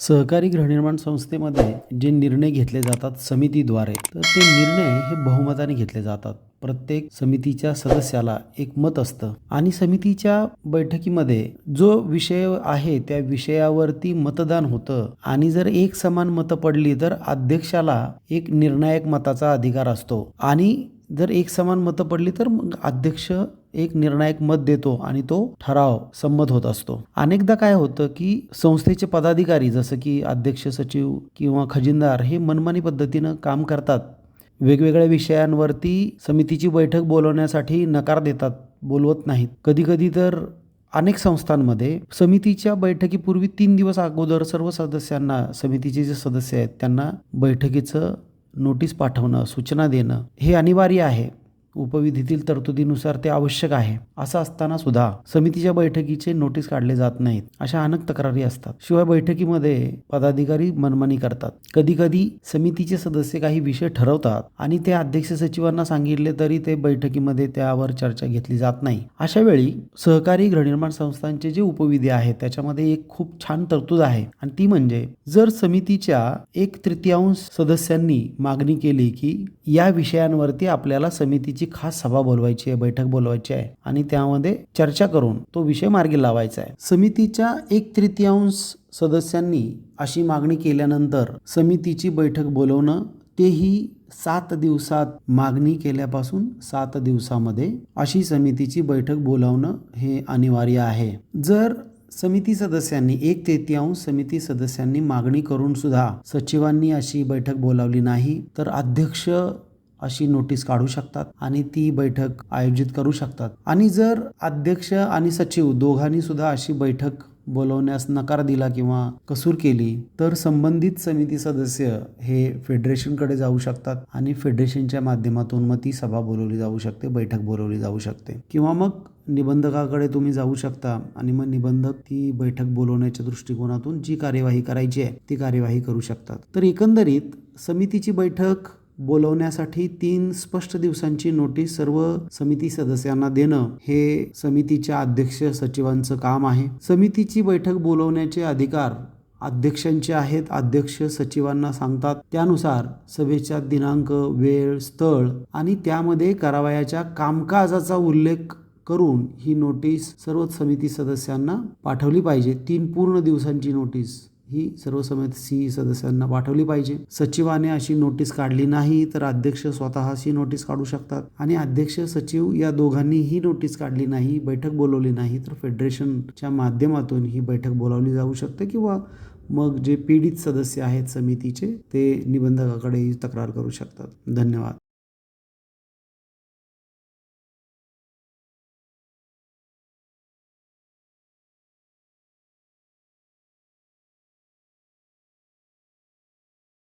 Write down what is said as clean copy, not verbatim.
सहकारी गृहनिर्माण संस्थेमध्ये जे निर्णय घेतले जातात समितीद्वारे, तर ते निर्णय हे बहुमताने घेतले जातात. प्रत्येक समितीच्या सदस्याला एक मत असतं आणि समितीच्या बैठकीमध्ये जो विषय आहे त्या विषयावरती मतदान होतं आणि जर एक समान मतं पडली तर अध्यक्षाला एक निर्णायक मताचा अधिकार असतो आणि जर एक समान मतं पडली तर मग अध्यक्ष एक निर्णायक मत देतो आणि तो ठराव संमत होत असतो. अनेकदा काय होतं की संस्थेचे पदाधिकारी जसं की अध्यक्ष, सचिव किंवा खजिनदार हे मनमानी पद्धतीनं काम करतात. वेगवेगळ्या विषयांवरती समितीची बैठक बोलवण्यासाठी नकार देतात, बोलवत नाहीत. कधी-कधी तर अनेक संस्थांमध्ये समितीच्या बैठकीपूर्वी 3 दिवस अगोदर सर्व सदस्यांना, समितीचे जे सदस्य आहेत त्यांना बैठकीचं नोटीस पाठवणं, सूचना देणं हे अनिवार्य आहे. उपविधीतील तरतुदीनुसार ते आवश्यक आहे. असं असताना सुद्धा समितीच्या बैठकीचे नोटीस काढले जात नाहीत. अशा अनेक तक्रारी असतात. शिवाय बैठकीमध्ये पदाधिकारी मनमानी करतात. कधी-कधी समितीचे सदस्य काही विषय ठरवतात आणि ते अध्यक्ष सचिवांना सांगितले तरी ते बैठकीमध्ये त्यावर चर्चा घेतली जात नाही. अशा वेळी सहकारी गृहनिर्माण संस्थांचे जे उपविधी आहेत त्याच्यामध्ये एक खूप छान तरतूद आहे आणि ती म्हणजे जर समितीच्या 1/3 सदस्यांनी मागणी केली की या विषयांवरती आपल्याला समितीची खास सभा बोलवायची आहे, बैठक बोलवायची आहे आणि त्यामध्ये चर्चा करून तो विषय मार्गी लावायचा आहे. समितीच्या 1/3 सदस्यांनी अशी मागणी केल्यानंतर समितीची बैठक बोलवणं, तेही 7 दिवसात, मागणी केल्यापासून 7 दिवसामध्ये अशी समितीची बैठक बोलावणं हे अनिवार्य आहे. जर समिती सदस्यांनी 1/3 समिती सदस्यांनी मागणी करून सुद्धा सचिवांनी अशी बैठक बोलावली नाही तर अध्यक्ष अशी नोटीस काढू शकतात आणि ती बैठक आयोजित करू शकतात. आणि जर अध्यक्ष आणि सचिव दोघांनी सुद्धा अशी बैठक बोलवण्यास नकार दिला किंवा कसूर केली तर संबंधित समिती सदस्य हे फेडरेशनकडे जाऊ शकतात आणि फेडरेशनच्या माध्यमातून मग ती सभा बोलवली जाऊ शकते, बैठक बोलवली जाऊ शकते. किंवा मग निबंधकाकडे तुम्ही जाऊ शकता आणि मग निबंधक ती बैठक बोलवण्याच्या दृष्टिकोनातून जी कार्यवाही करायची आहे ती कार्यवाही करू शकतात. तर एकंदरीत समितीची बैठक बोलवण्यासाठी 3 स्पष्ट दिवसांची नोटीस सर्व समिती सदस्यांना देणं हे समितीच्या अध्यक्ष सचिवांचं काम आहे. समितीची बैठक बोलवण्याचे अधिकार अध्यक्षांचे आहेत. अध्यक्ष सचिवांना सांगतात, त्यानुसार सभेचा दिनांक, वेळ, स्थळ आणि त्यामध्ये करावयाच्या कामकाजाचा उल्लेख करून ही नोटीस सर्व समिती सदस्यांना पाठवली पाहिजे. 3 पूर्ण दिवसांची नोटीस ही सर्व समिती सदस्यांना पाठवली पाहिजे. सचिवाने अशी नोटीस काढली नाही तर अध्यक्ष स्वतः अशी नोटीस काढू शकतात आणि अध्यक्ष, सचिव या दोघांनी ही नोटीस काढली नाही, बैठक बोलवली नाही तर फेडरेशनच्या माध्यमातून ही बैठक बोलावली जाऊ शकते किंवा मग जे पीडित सदस्य आहेत समितीचे ते निबंधकाकडे तक्रार करू शकतात. धन्यवाद.